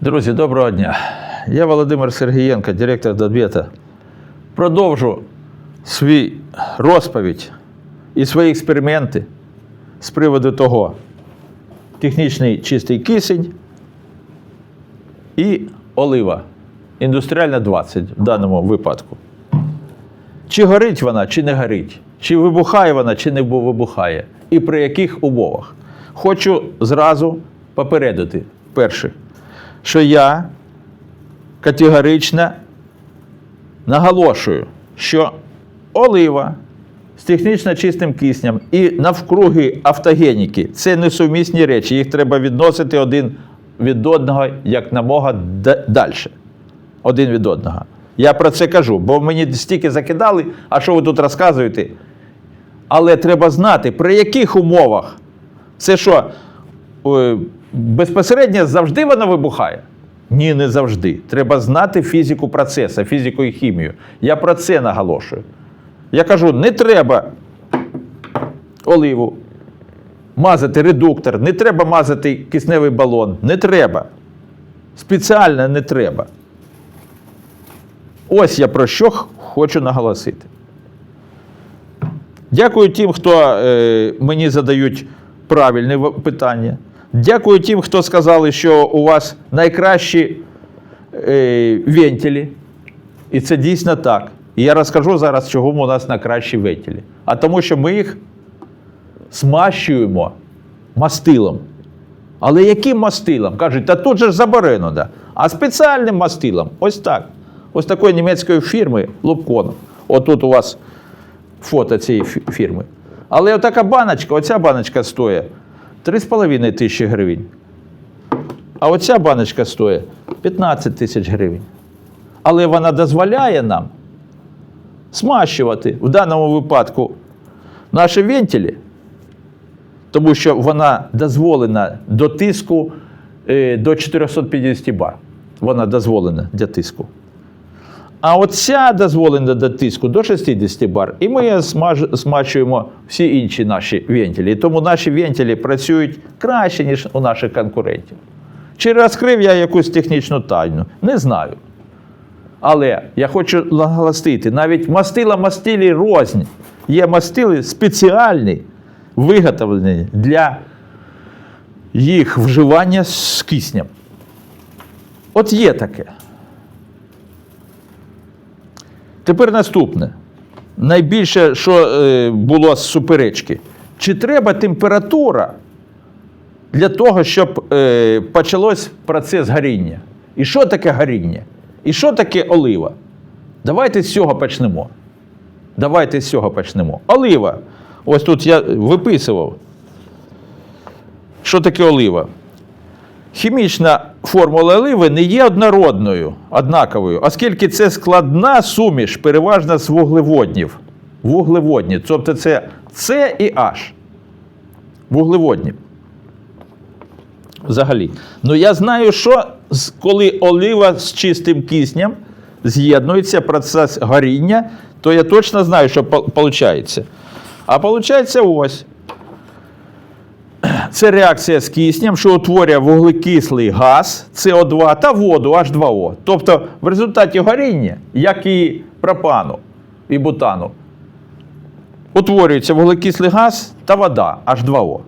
Друзі, доброго дня. Я Володимир Сергієнко, директор Донбета. Продовжу свій розповідь і свої експерименти з приводу того, технічний чистий кисень і олива. Індустріальна 20 в даному випадку. Чи горить вона, чи не горить? Чи вибухає вона, чи не вибухає? І при яких умовах? Хочу зразу попередити, перше, що я категорично наголошую, що олива з технічно чистим киснем і навкруги автогеніки – це несумісні речі, їх треба відносити один від одного якомога далі. Один від одного. Я про це кажу, бо мені стільки закидали, а що ви тут розказуєте? Але треба знати, при яких умовах. Це що, безпосередньо завжди воно вибухає? Ні, не завжди. Треба знати фізику процесу, фізику і хімію. Я про це наголошую. Я кажу, не треба оливу мазати редуктор, не треба мазати кисневий балон, не треба. Спеціально не треба. Ось я про що хочу наголосити. Дякую тим, хто мені задають правильні питання. Дякую тим, хто сказали, що у вас найкращі вентилі. І це дійсно так. І я розкажу зараз, чому у нас найкращі вентилі. А тому, що ми їх змащуємо мастилом. Але яким мастилом? Кажуть, та тут же ж заборонено. Да? А спеціальним мастилом. Ось так. Ось такої німецької фірми Лубкон. Отут у вас фото цієї фірми. Але отака баночка, оця баночка стоїть 3,5 тисячі гривень. А оця баночка стоїть 15 тисяч гривень. Але вона дозволяє нам змащувати, в даному випадку, наші вентилі, тому що вона дозволена до тиску до 450 бар. Вона дозволена для тиску. А оця дозволена до тиску до 60 бар. І ми змащуємо всі інші наші вентилі. І тому наші вентилі працюють краще, ніж у наших конкурентів. Чи розкрив я якусь технічну тайну? Не знаю. Але я хочу наголосити, навіть мастилі рознь. Є мастили спеціальні, виготовлені для їх вживання з киснем. От є таке. Тепер наступне. Найбільше, що було з суперечки. Чи треба температура для того, щоб почалось процес горіння? І що таке горіння? І що таке олива? Давайте з цього почнемо. Давайте з цього почнемо. Олива. Ось тут я виписував. Що таке олива? Хімічна формула оливи не є однаковою, оскільки це складна суміш, переважно з вуглеводнів. Вуглеводні, тобто це С і H. Вуглеводні. Взагалі. Ну я знаю, що коли олива з чистим киснем з'єднується процес горіння, то я точно знаю, що виходить. А виходить ось. Це реакція з киснем, що утворює вуглекислий газ СО2 та воду H2O. Тобто в результаті горіння, як і пропану і бутану, утворюється вуглекислий газ та вода H2O.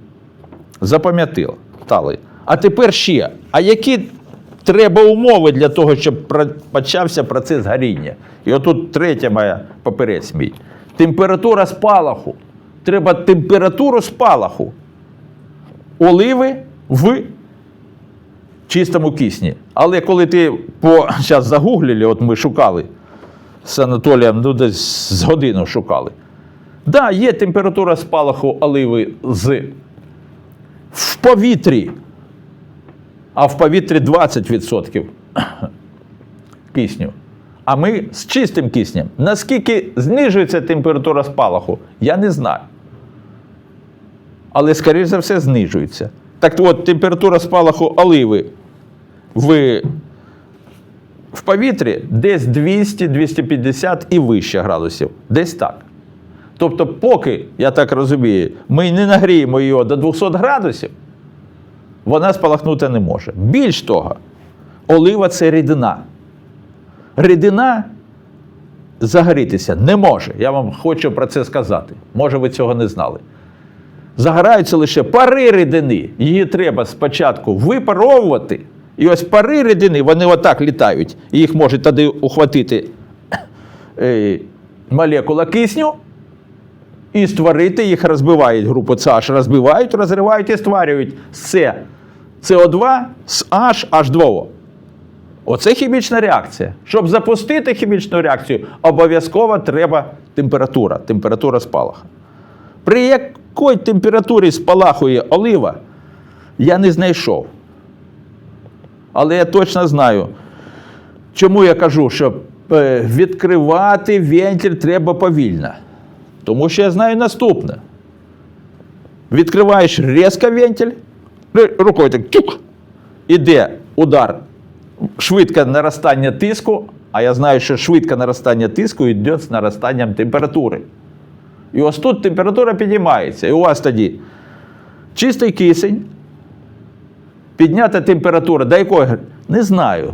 Запам'ятали. А тепер ще. А які треба умови для того, щоб почався процес горіння? І отут третя моя папірець мій. Температура спалаху. Треба температуру спалаху оливи в чистому кисні. Але коли ти зараз загуглили, от ми шукали з Анатолієм, ну десь з годину шукали. Да, є температура спалаху оливи в повітрі, а в повітрі 20% кисню. А ми з чистим киснем. Наскільки знижується температура спалаху, я не знаю. Але, скоріш за все, знижується. Так от, температура спалаху оливи в повітрі десь 200-250 і вище градусів. Десь так. Тобто, поки, я так розумію, ми не нагріємо її до 200 градусів, вона спалахнути не може. Більш того, олива – це рідина. Рідина загорітися не може. Я вам хочу про це сказати. Може, ви цього не знали. Загораються лише пари рідини. Її треба спочатку випаровувати. І ось пари рідини, вони отак літають. І їх може тоді ухватити молекула кисню і створити, їх розбивають, групу CH розбивають, розривають і створюють СО2 з H2O. Оце хімічна реакція. Щоб запустити хімічну реакцію, обов'язково треба температура спалаху. При якій температурі спалахує олива, я не знайшов. Але я точно знаю, чому я кажу, що відкривати вентиль треба повільно. Тому що я знаю наступне. Відкриваєш різко вентиль, рукою так тюк, іде удар, швидке наростання тиску, а я знаю, що швидке наростання тиску йде з наростанням температури. І ось тут температура піднімається. І у вас тоді чистий кисень, піднята температура, до якої? Не знаю.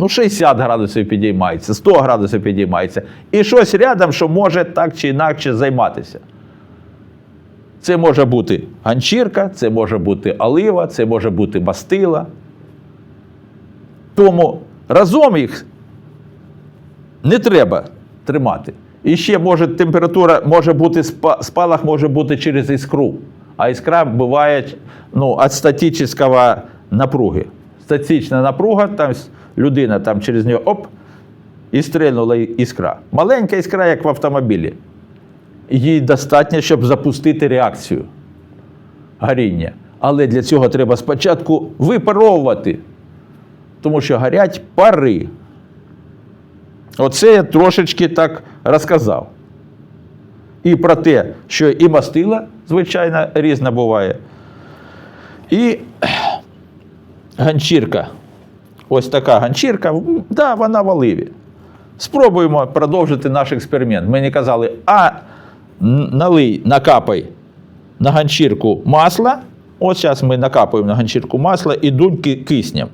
60 градусів підіймається, 100 градусів підіймається. І щось рядом, що може так чи інакше займатися. Це може бути ганчірка, це може бути олива, це може бути мастила. Тому разом їх не треба тримати. І ще може температура, може бути спалах може бути через іскру. А іскра буває від статичного напруги. Статична напруга, там людина там через нього і стрельнула іскра. Маленька іскра, як в автомобілі. Їй достатньо, щоб запустити реакцію горіння. Але для цього треба спочатку випаровувати, тому що горять пари. Оце я трошечки так розказав. І про те, що і мастила, звичайно, різна буває. І ганчірка. Ось така ганчірка, да, вона в оливі. Спробуємо продовжити наш експеримент. Мені казали, налий, накапай на ганчірку масла. Ось зараз ми накапуємо на ганчірку масла і дунь киснем.